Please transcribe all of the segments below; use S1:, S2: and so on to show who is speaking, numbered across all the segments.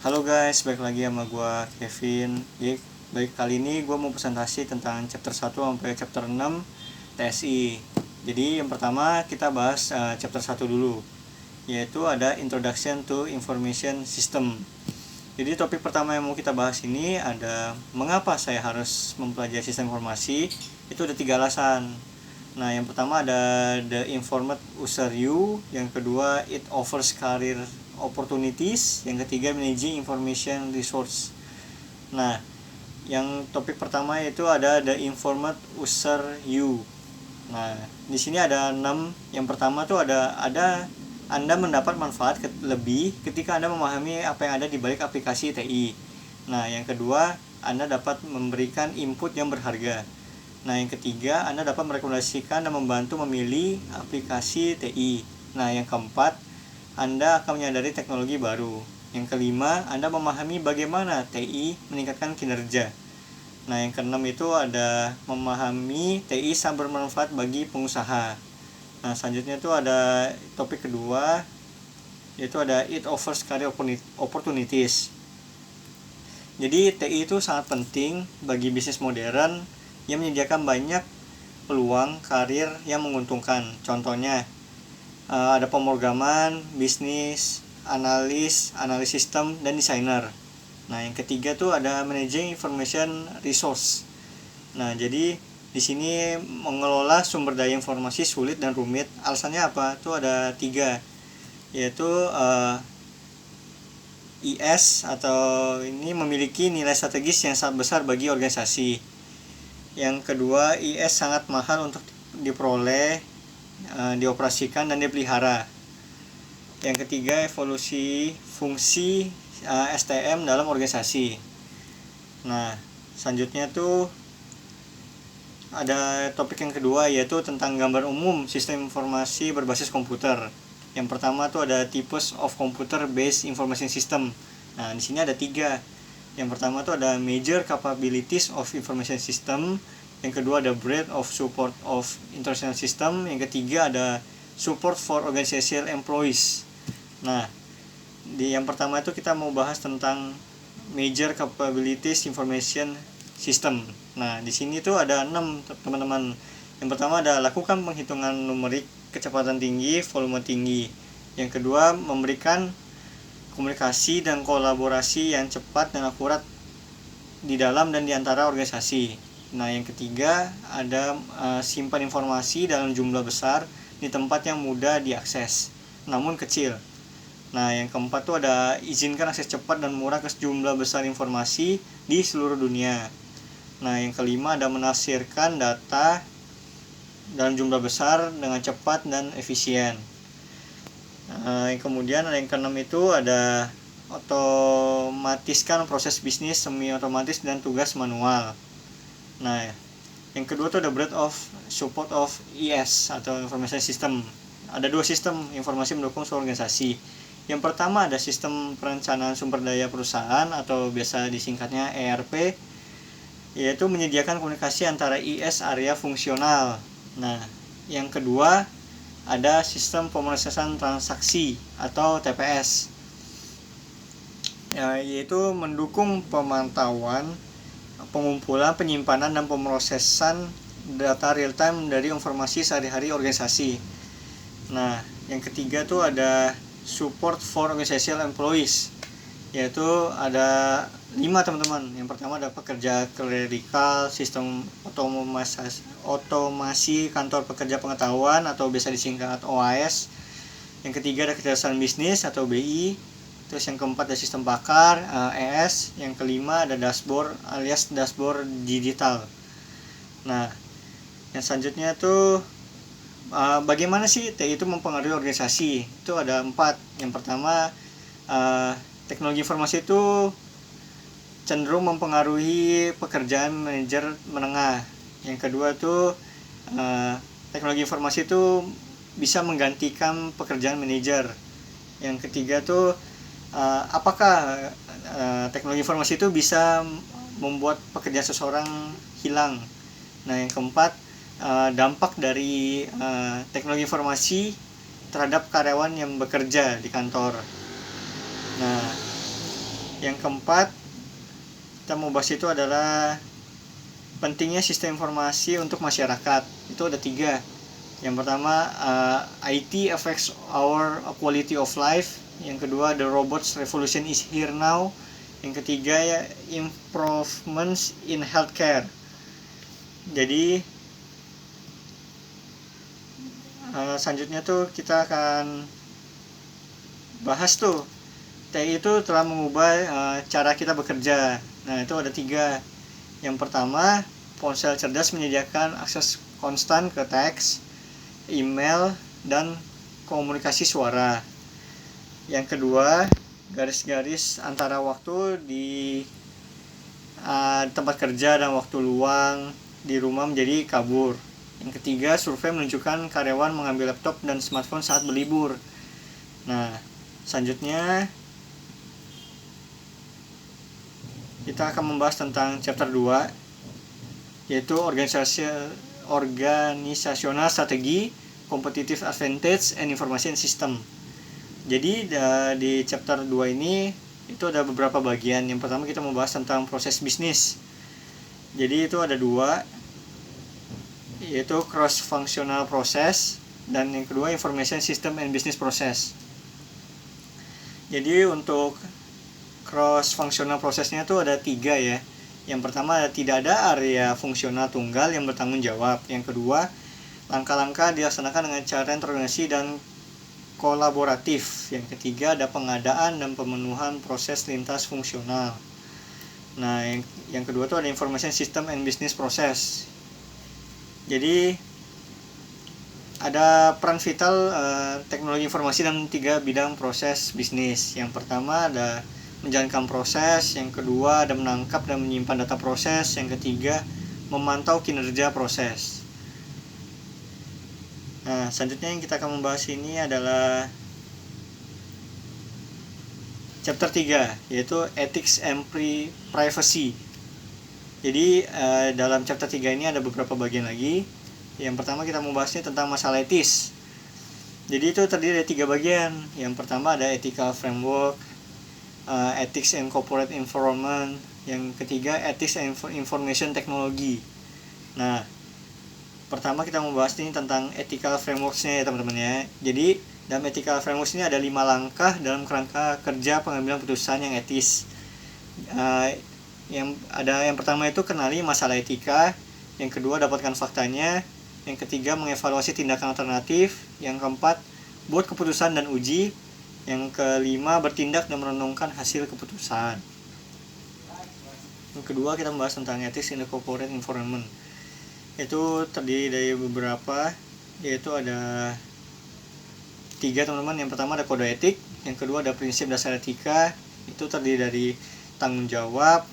S1: Halo guys, balik lagi sama gue Kevin. Jadi, baik kali ini gue mau presentasi tentang chapter 1 sampai chapter 6 TSI. Jadi yang pertama kita bahas chapter 1 dulu, yaitu ada Introduction to Information System. Jadi topik pertama yang mau kita bahas ini ada mengapa saya harus mempelajari sistem informasi. Itu ada 3 alasan. Nah, yang pertama ada the informed user you, yang kedua it offers career opportunities, yang ketiga managing information resource. Nah, yang topik pertama itu ada the informed user you. Nah, di sini ada 6. Yang pertama tuh ada Anda mendapat manfaat lebih ketika Anda memahami apa yang ada di balik aplikasi TI. Nah, yang kedua, Anda dapat memberikan input yang berharga. Nah, yang ketiga, Anda dapat merekomendasikan dan membantu memilih aplikasi TI. Nah, yang keempat, Anda akan menyadari teknologi baru. Yang kelima, Anda memahami bagaimana TI meningkatkan kinerja. Nah, yang keenam itu ada memahami TI sangat bermanfaat bagi pengusaha. Nah, selanjutnya itu ada topik kedua, yaitu ada it offers career opportunities. Jadi, TI itu sangat penting bagi bisnis modern yang menyediakan banyak peluang karir yang menguntungkan. Contohnya, ada pemrograman, bisnis, analis sistem, dan desainer. Nah, yang ketiga tuh ada managing information resource. Nah, jadi di sini mengelola sumber daya informasi sulit dan rumit. Alasannya apa? Tuh ada 3, yaitu IS atau ini memiliki nilai strategis yang sangat besar bagi organisasi. Yang kedua, IS sangat mahal untuk diperoleh, dioperasikan, dan dipelihara. Yang ketiga, evolusi fungsi STM dalam organisasi. Nah, selanjutnya tuh ada topik yang kedua, yaitu tentang gambar umum sistem informasi berbasis komputer. Yang pertama tuh ada types of computer based information system. Nah, di sini ada 3. Yang pertama tuh ada major capabilities of information system. Yang kedua ada breadth of support of international system. Yang ketiga ada support for organizational employees. Nah, di yang pertama itu kita mau bahas tentang major capabilities information system. Nah, di sini tuh ada 6, teman-teman. Yang pertama ada lakukan penghitungan numerik kecepatan tinggi, volume tinggi. Yang kedua, memberikan komunikasi dan kolaborasi yang cepat dan akurat di dalam dan di antara organisasi. Nah, yang ketiga ada simpan informasi dalam jumlah besar di tempat yang mudah diakses namun kecil. Nah, yang keempat tuh ada izinkan akses cepat dan murah ke sejumlah besar informasi di seluruh dunia. Nah, yang kelima ada menafsirkan data dalam jumlah besar dengan cepat dan efisien. Kemudian yang keenam itu ada otomatiskan proses bisnis semi otomatis dan tugas manual. Nah, yang kedua itu ada breadth of support of IS atau information system. Ada 2 sistem informasi mendukung seluruh organisasi. Yang pertama ada sistem perencanaan sumber daya perusahaan atau biasa disingkatnya ERP, yaitu menyediakan komunikasi antara IS area fungsional. Nah, yang kedua ada sistem pemrosesan transaksi atau TPS, yaitu mendukung pemantauan, pengumpulan, penyimpanan, dan pemrosesan data real time dari informasi sehari-hari organisasi. Nah, yang ketiga tuh ada support for organizational employees, yaitu ada 5, teman-teman. Yang pertama ada pekerja klerikal, sistem otomasi kantor pekerja pengetahuan atau biasa disingkat OAS. Yang ketiga ada kecerdasan bisnis atau BI. Terus yang keempat ada sistem pakar, ES. Yang kelima ada dashboard alias dashboard digital. Nah, yang selanjutnya tuh bagaimana sih TI itu mempengaruhi organisasi? Itu ada 4. Yang pertama, teknologi informasi itu cenderung mempengaruhi pekerjaan manajer menengah. Yang kedua tuh teknologi informasi itu bisa menggantikan pekerjaan manajer. Yang ketiga tuh apakah teknologi informasi itu bisa membuat pekerjaan seseorang hilang. Nah, yang keempat, dampak dari teknologi informasi terhadap karyawan yang bekerja di kantor. Nah, Yang keempat kita mau bahas itu adalah pentingnya sistem informasi untuk masyarakat. Itu ada 3. Yang pertama, IT affects our quality of life. Yang kedua, the robots revolution is here now. Yang ketiga, ya, improvements in healthcare. Jadi selanjutnya tuh kita akan bahas tuh TI itu telah mengubah cara kita bekerja. Nah, itu ada 3. Yang pertama, ponsel cerdas menyediakan akses konstan ke teks, email, dan komunikasi suara. Yang kedua, garis-garis antara waktu di tempat kerja dan waktu luang di rumah menjadi kabur. Yang ketiga, survei menunjukkan karyawan mengambil laptop dan smartphone saat berlibur. Nah, selanjutnya kita akan membahas tentang chapter 2, yaitu organisasional strategi, competitive advantage, and information system. Jadi di chapter 2 ini itu ada beberapa bagian. Yang pertama kita membahas tentang proses bisnis. Jadi itu ada 2, yaitu cross functional process, dan yang kedua information system and business process. Jadi untuk cross functional processnya itu ada 3 ya. Yang pertama, tidak ada area fungsional tunggal yang bertanggung jawab. Yang kedua, langkah-langkah dilaksanakan dengan cara yang terorganisasi dan kolaboratif. Yang ketiga, ada pengadaan dan pemenuhan proses lintas fungsional. Nah, yang kedua itu ada information system and business process. Jadi ada peran vital teknologi informasi dalam 3 bidang proses bisnis. Yang pertama ada menjalankan proses, yang kedua ada menangkap dan menyimpan data proses, yang ketiga memantau kinerja proses. Nah, selanjutnya yang kita akan membahas ini adalah chapter 3, yaitu ethics and privacy. Jadi dalam chapter 3 ini ada beberapa bagian lagi. Yang pertama kita membahasnya tentang masalah etis. Jadi itu terdiri dari 3 bagian. Yang pertama ada ethical framework, ethics and corporate environment. Yang ketiga ethics and information technology. Nah, pertama kita membahas ini tentang ethical frameworks-nya ya teman-teman ya. Jadi dalam ethical frameworks ini ada 5 langkah dalam kerangka kerja pengambilan putusan yang etis. Yang pertama itu kenali masalah etika. Yang kedua dapatkan faktanya. Yang ketiga mengevaluasi tindakan alternatif. Yang keempat buat keputusan dan uji. Yang kelima bertindak dan merenungkan hasil keputusan. Yang kedua kita membahas tentang ethics in the corporate environment. Itu terdiri dari beberapa, yaitu ada 3 teman-teman. Yang pertama ada kode etik, yang kedua ada prinsip dasar etika. Itu terdiri dari tanggung jawab,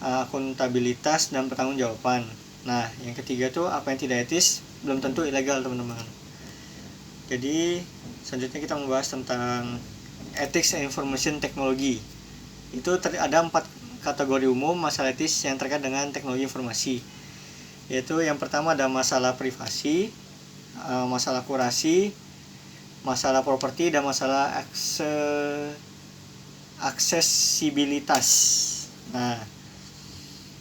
S1: akuntabilitas, dan pertanggungjawaban. Nah, yang ketiga itu apa yang tidak etis belum tentu ilegal teman-teman. Jadi selanjutnya kita membahas tentang ethics and information technology. Itu ada 4 kategori umum masalah etis yang terkait dengan teknologi informasi. Yaitu yang pertama ada masalah privasi, masalah kurasi, masalah properti, dan masalah aksesibilitas. Nah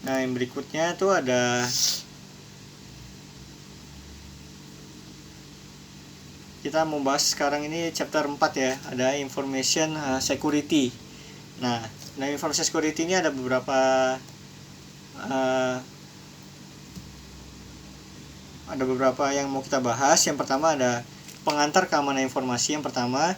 S1: yang berikutnya itu ada kita membahas sekarang ini chapter 4 ya, ada information security. Nah, information security ini ada beberapa yang mau kita bahas. Yang pertama ada pengantar keamanan informasi. Yang pertama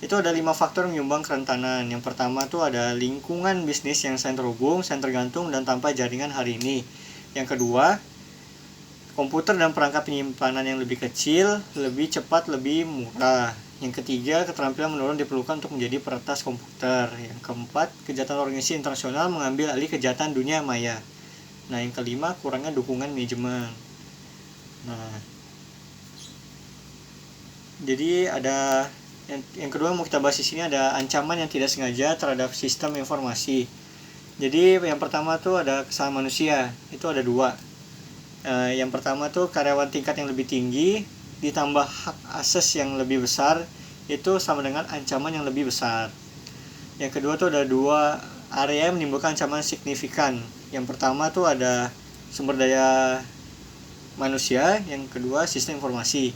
S1: itu ada 5 faktor yang menyumbang kerentanan. Yang pertama itu ada lingkungan bisnis yang saling terhubung, saling tergantung, dan tanpa jaringan hari ini. Yang kedua, komputer dan perangkat penyimpanan yang lebih kecil, lebih cepat, lebih murah. Yang ketiga, keterampilan menurun diperlukan untuk menjadi peretas komputer. Yang keempat, kejahatan organisasi internasional mengambil alih kejahatan dunia maya. Nah, yang kelima, kurangnya dukungan manajemen. Nah, jadi ada yang kedua mau kita bahas di sini ada ancaman yang tidak sengaja terhadap sistem informasi. Jadi yang pertama tuh ada kesalahan manusia. Itu ada 2. Yang pertama tuh karyawan tingkat yang lebih tinggi ditambah hak akses yang lebih besar, itu sama dengan ancaman yang lebih besar. Yang kedua tuh ada 2 area yang menimbulkan ancaman signifikan. Yang pertama tuh ada sumber daya manusia, yang kedua sistem informasi.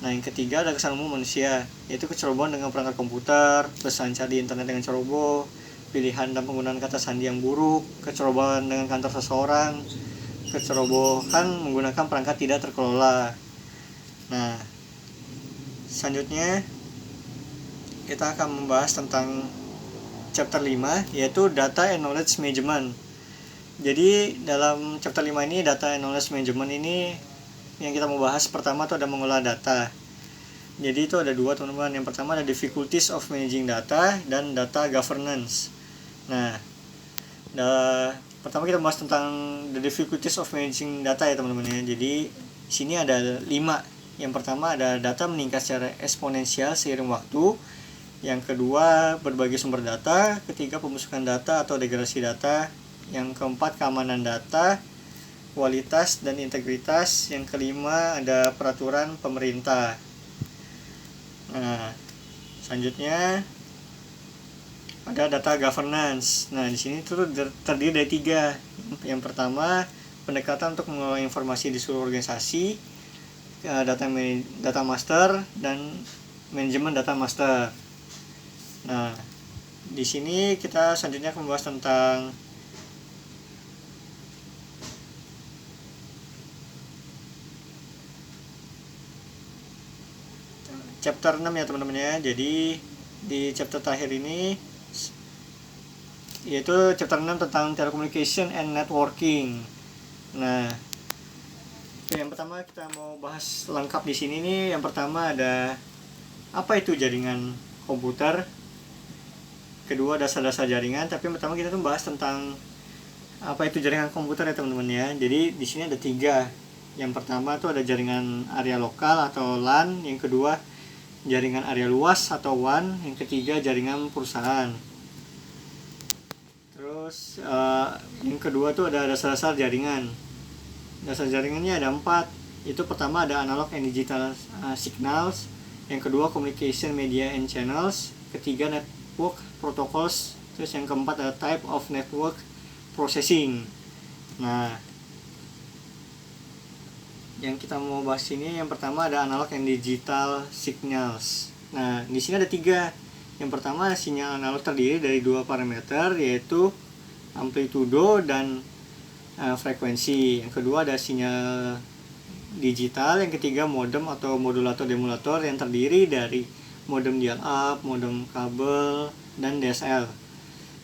S1: Nah, yang ketiga ada kesan umum manusia, yaitu kecerobohan dengan perangkat komputer, berselancar di internet dengan ceroboh, pilihan dan penggunaan kata sandi yang buruk, kecerobohan dengan kantor seseorang, kecerobohan menggunakan perangkat tidak terkelola. Nah, selanjutnya kita akan membahas tentang chapter 5, yaitu Data and Knowledge Management. Jadi dalam chapter 5 ini, Data and Knowledge Management ini yang kita mau bahas pertama itu ada mengolah data. Jadi itu ada dua, teman-teman. Yang pertama ada difficulties of managing data dan data governance. Nah, pertama kita bahas tentang the difficulties of managing data ya, teman-teman ya. Jadi sini ada 5. Yang pertama ada data meningkat secara eksponensial seiring waktu. Yang kedua, berbagai sumber data. Ketiga, pembusukan data atau degradasi data. Yang keempat, keamanan data, kualitas dan integritas. Yang kelima ada peraturan pemerintah. Nah, selanjutnya ada data governance. Nah, di sini tuh terdiri dari 3. Yang pertama, pendekatan untuk mengelola informasi di seluruh organisasi, data master dan manajemen data master. Nah, di sini kita selanjutnya akan membahas tentang chapter 6 ya, teman-teman ya. Jadi di chapter terakhir ini yaitu chapter 6 tentang telecommunication and networking. Nah, yang pertama kita mau bahas lengkap di sini nih. Yang pertama ada apa itu jaringan komputer. Kedua, dasar-dasar jaringan. Tapi yang pertama kita tuh bahas tentang apa itu jaringan komputer ya, teman-teman ya. Jadi di sini ada 3. Yang pertama tuh ada jaringan area lokal atau LAN. Yang kedua, jaringan area luas atau WAN. Yang ketiga, jaringan perusahaan. Terus yang kedua tuh ada dasar-dasar jaringan. Dasar jaringannya ada 4. Itu pertama ada analog and digital signals. Yang kedua, communication media and channels. Ketiga, network protocols. Terus yang keempat ada type of network processing. Nah, yang kita mau bahas ini yang pertama ada analog and digital signals. Nah, di sini ada 3. Yang pertama, sinyal analog terdiri dari 2 parameter, yaitu amplitudo dan frekuensi. Yang kedua ada sinyal digital. Yang ketiga, modem atau modulator demulator yang terdiri dari modem dial-up, modem kabel, dan DSL.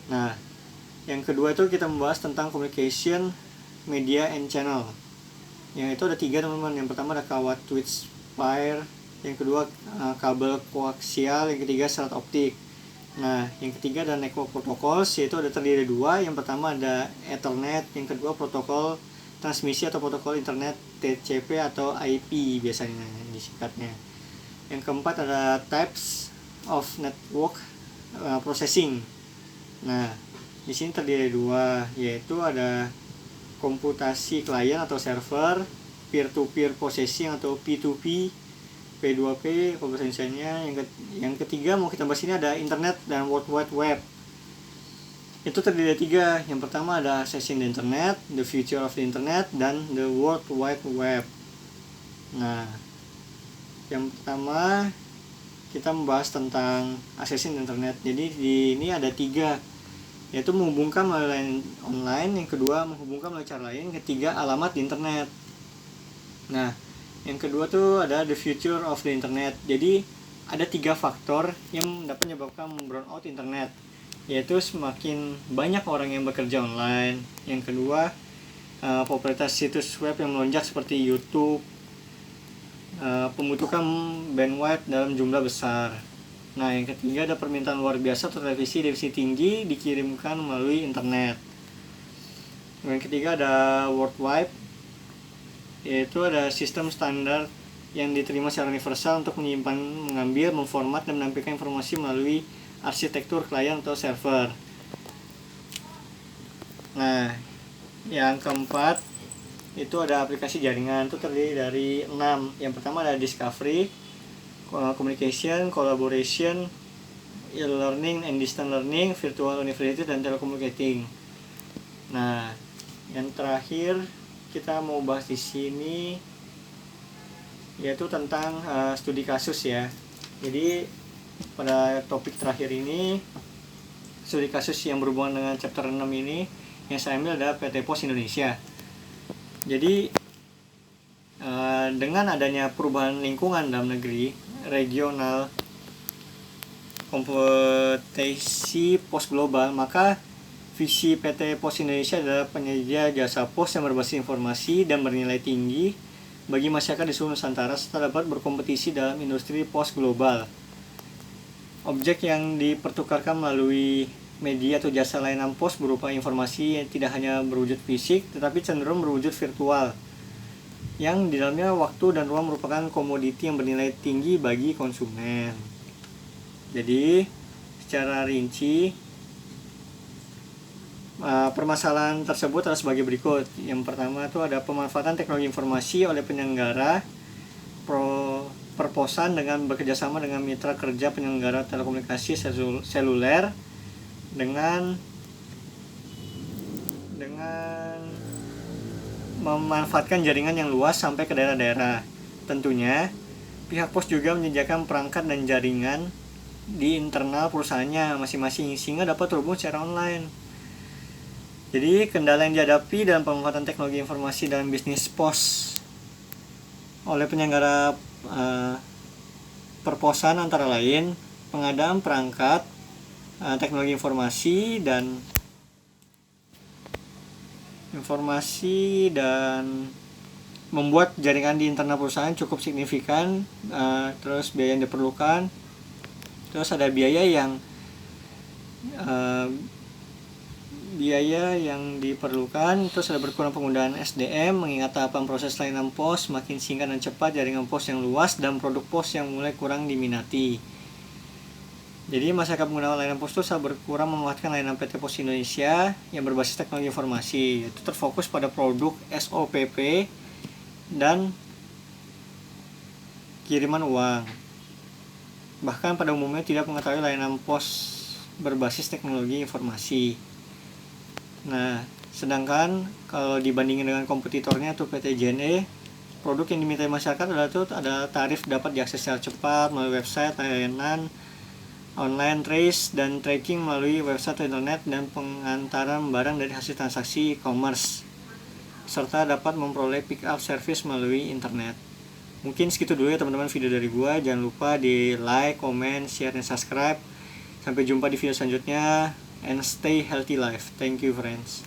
S1: Nah, yang kedua itu kita membahas tentang communication media and channel. Yang itu ada 3, teman-teman. Yang pertama ada kawat switchwire, yang kedua kabel koaksial, yang ketiga serat optik. Nah, yang ketiga ada network protocols, yaitu ada terdiri dari 2. Yang pertama ada Ethernet, yang kedua protokol transmisi atau protokol internet TCP atau IP biasanya disingkatnya. Yang keempat ada types of network processing. Nah, di sini terdiri dari 2, yaitu ada komputasi klien atau server, peer-to-peer processing atau P2P, P2P kompetensinya. Yang ketiga mau kita bahas ini ada internet dan World Wide Web. Itu terdiri dari 3. Yang pertama ada accessing the internet, the future of the internet, dan the World Wide Web. Nah, yang pertama kita membahas tentang accessing the internet. Jadi di ini ada 3, yaitu menghubungkan melalui online. Yang kedua, menghubungkan melalui cara lain. Yang ketiga, alamat di internet. Nah, yang kedua tuh ada the future of the internet. Jadi ada 3 faktor yang dapat menyebabkan brownout internet, yaitu semakin banyak orang yang bekerja online. Yang kedua, popularitas situs web yang melonjak seperti YouTube, pembutuhan bandwidth dalam jumlah besar. Nah, yang ketiga ada permintaan luar biasa atau televisi tinggi dikirimkan melalui internet. Yang ketiga ada worldwide, yaitu ada sistem standar yang diterima secara universal untuk menyimpan, mengambil, memformat, dan menampilkan informasi melalui arsitektur klien atau server. Nah, yang keempat itu ada aplikasi jaringan. Itu terdiri dari 6. Yang pertama ada discovery, communication, collaboration, e-learning and distance learning, virtual university, dan telecommunicating. Nah, yang terakhir kita mau bahas di sini yaitu tentang studi kasus ya. Jadi pada topik terakhir ini, studi kasus yang berhubungan dengan chapter 6 ini yang saya ambil adalah PT Pos Indonesia. Jadi dengan adanya perubahan lingkungan dalam negeri, regional, kompetisi pos global, maka visi PT Pos Indonesia adalah penyedia jasa pos yang berbasis informasi dan bernilai tinggi bagi masyarakat di seluruh Nusantara serta dapat berkompetisi dalam industri pos global. Objek yang dipertukarkan melalui media atau jasa layanan pos berupa informasi yang tidak hanya berwujud fisik tetapi cenderung berwujud virtual, yang di dalamnya waktu dan ruang merupakan komoditi yang bernilai tinggi bagi konsumen. Jadi secara rinci permasalahan tersebut adalah sebagai berikut. Yang pertama itu ada pemanfaatan teknologi informasi oleh penyelenggara perposan dengan bekerjasama dengan mitra kerja penyelenggara telekomunikasi seluler dengan memanfaatkan jaringan yang luas sampai ke daerah-daerah. Tentunya pihak pos juga menyediakan perangkat dan jaringan di internal perusahaannya masing-masing sehingga dapat terhubung secara online. Jadi kendala yang dihadapi dalam pemanfaatan teknologi informasi dalam bisnis pos oleh penyelenggara perposan antara lain pengadaan perangkat teknologi informasi dan membuat jaringan di internal perusahaan cukup signifikan, terus biaya yang diperlukan, terus ada biaya yang diperlukan, terus ada berkurang penggunaan SDM mengingat tahapan proses layanan pos makin singkat dan cepat, jaringan pos yang luas, dan produk pos yang mulai kurang diminati. Jadi masyarakat menggunakan layanan pos itu berkurang memanfaatkan layanan PT Pos Indonesia yang berbasis teknologi informasi, itu terfokus pada produk SOPP dan kiriman uang. Bahkan pada umumnya tidak mengetahui layanan pos berbasis teknologi informasi. Nah, sedangkan kalau dibandingin dengan kompetitornya tuh PT JNE, produk yang dimintai masyarakat adalah tarif dapat diakses secara cepat melalui website, layanan online trace dan tracking melalui website internet, dan pengantaran barang dari hasil transaksi e-commerce, serta dapat memperoleh pick up service melalui internet. Mungkin segitu dulu ya teman-teman video dari gua. Jangan lupa di like, comment, share, dan subscribe. Sampai jumpa di video selanjutnya, and stay healthy life. Thank you friends.